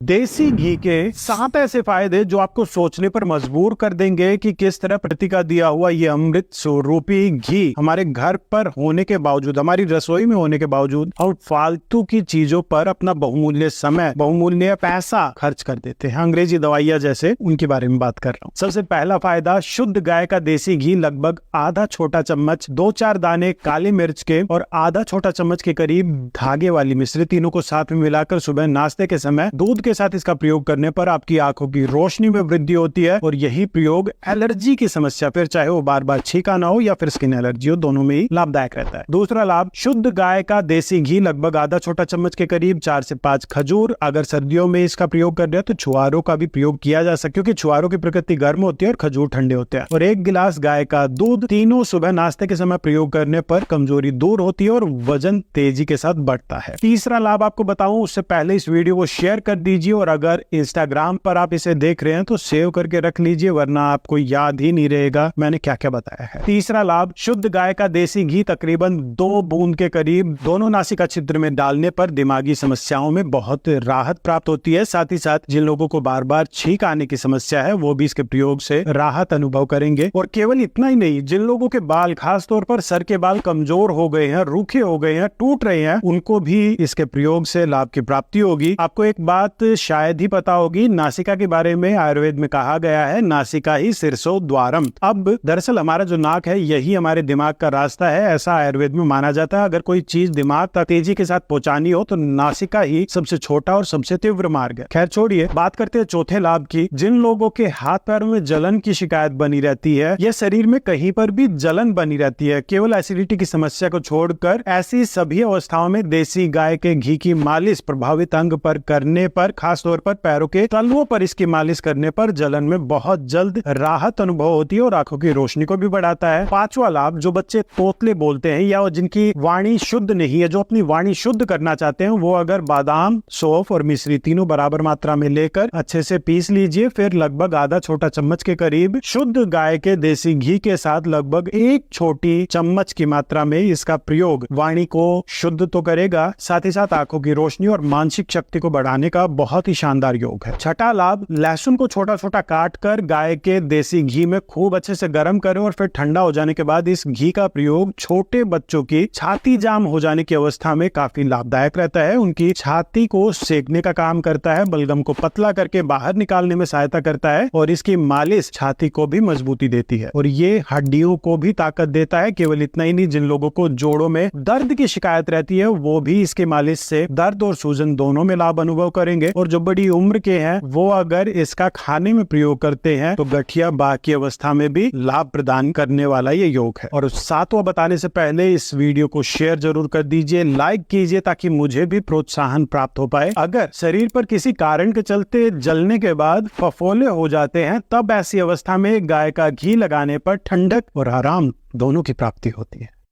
देसी घी के 7 ऐसे फायदे जो आपको सोचने पर मजबूर कर देंगे कि किस तरह प्रकृति का दिया हुआ ये अमृत स्वरूपी घी हमारे घर पर होने के बावजूद, हमारी रसोई में होने के बावजूद हम फालतू की चीजों पर अपना बहुमूल्य समय, बहुमूल्य पैसा खर्च कर देते हैं। अंग्रेजी दवाइयां जैसे, उनके बारे में बात कर रहा हूँ। सबसे पहला फायदा, शुद्ध गाय का देसी घी लगभग आधा छोटा चम्मच 2-4 दाने काली मिर्च के और आधा छोटा चम्मच के करीब धागे वाली मिश्री, तीनों को साथ में मिलाकर सुबह नाश्ते के समय दूध के साथ इसका प्रयोग करने पर आपकी आंखों की रोशनी में वृद्धि होती है। और यही प्रयोग एलर्जी की समस्या, फिर चाहे वो बार बार छींक आना हो या फिर स्किन एलर्जी हो, दोनों में ही लाभदायक रहता है। दूसरा लाभ, शुद्ध गाय का देसी घी लगभग आधा छोटा चम्मच के करीब 4 से 5 खजूर। अगर सर्दियों में इसका प्रयोग कर रहे हैं तो छुआरों का भी प्रयोग किया जा सकता है, क्योंकि छुआरों की प्रकृति गर्म होती है और खजूर ठंडे होते हैं। और 1 गिलास गाय का दूध, तीनों सुबह नाश्ते के समय प्रयोग करने पर कमजोरी दूर होती है और वजन तेजी के साथ बढ़ता है। तीसरा लाभ आपको बताऊं उससे पहले इस वीडियो को शेयर कर दीजिए, और अगर इंस्टाग्राम पर आप इसे देख रहे हैं तो सेव करके रख लीजिए, वरना आपको याद ही नहीं रहेगा मैंने क्या क्या बताया है। तीसरा लाभ, शुद्ध गाय का देसी घी तकरीबन 2 बूंद के करीब दोनों नासिका छिद्र में डालने पर दिमागी समस्याओं में बहुत राहत प्राप्त होती है। साथ ही साथ जिन लोगों को बार बार छींक आने की समस्या है वो भी इसके प्रयोग से राहत अनुभव करेंगे। और केवल इतना ही नहीं, जिन लोगों के बाल, खास तौर पर सर के बाल कमजोर हो गए हैं, रूखे हो गए हैं, टूट रहे हैं, उनको भी इसके प्रयोग से लाभ की प्राप्ति होगी। आपको एक बात शायद ही पता होगी, नासिका के बारे में आयुर्वेद में कहा गया है, नासिका ही शीर्षो द्वारम। अब दरअसल हमारा जो नाक है यही हमारे दिमाग का रास्ता है, ऐसा आयुर्वेद में माना जाता है। अगर कोई चीज दिमाग तक तेजी के साथ पहुंचानी हो तो नासिका ही सबसे छोटा और सबसे तीव्र मार्ग है। खैर छोड़िए, बात करते हैं चौथे लाभ की। जिन लोगों के हाथ पैरों में जलन की शिकायत बनी रहती है या शरीर में कहीं पर भी जलन बनी रहती है, केवल एसिडिटी की समस्या को छोड़कर ऐसी सभी अवस्थाओं में देसी गाय के घी की मालिश प्रभावित अंग पर करने पर, खास तौर पर पैरों के तलवों पर इसकी मालिश करने पर जलन में बहुत जल्द राहत अनुभव होती है और आंखों की रोशनी को भी बढ़ाता है। पांचवा लाभ, जो बच्चे तोतले बोलते हैं या जिनकी वाणी शुद्ध नहीं है, जो अपनी वाणी शुद्ध करना चाहते हैं, वो अगर बादाम, सौंफ और मिश्री तीनों बराबर मात्रा में लेकर अच्छे से पीस लीजिए, फिर लगभग आधा छोटा चम्मच के करीब शुद्ध गाय के देसी घी के साथ लगभग 1 छोटी चम्मच की मात्रा में इसका प्रयोग वाणी को शुद्ध तो करेगा, साथ ही साथ आंखों की रोशनी और मानसिक शक्ति को बढ़ाने का बहुत ही शानदार योग है। छठा लाभ, लहसुन को छोटा छोटा काट कर गाय के देसी घी में खूब अच्छे से गर्म करें और फिर ठंडा हो जाने के बाद इस घी का प्रयोग छोटे बच्चों की छाती जाम हो जाने की अवस्था में काफी लाभदायक रहता है। उनकी छाती को सेकने का काम करता है, बलगम को पतला करके बाहर निकालने में सहायता करता है और इसकी मालिश छाती को भी मजबूती देती है और ये हड्डियों को भी ताकत देता है। केवल इतना ही नहीं, जिन लोगों को जोड़ों में दर्द की शिकायत रहती है वो भी इसकी मालिश से दर्द और सूजन दोनों में लाभ अनुभव करेंगे। और जो बड़ी उम्र के हैं वो अगर इसका खाने में प्रयोग करते हैं तो गठिया बाकी अवस्था में भी लाभ प्रदान करने वाला ये योग है। और सातवां बताने से पहले इस वीडियो को शेयर जरूर कर दीजिए, लाइक कीजिए, ताकि मुझे भी प्रोत्साहन प्राप्त हो पाए। अगर शरीर पर किसी कारण के चलते जलने के बाद फफोले हो जाते हैं, तब ऐसी अवस्था में गाय का घी लगाने पर ठंडक और आराम दोनों की प्राप्ति होती है।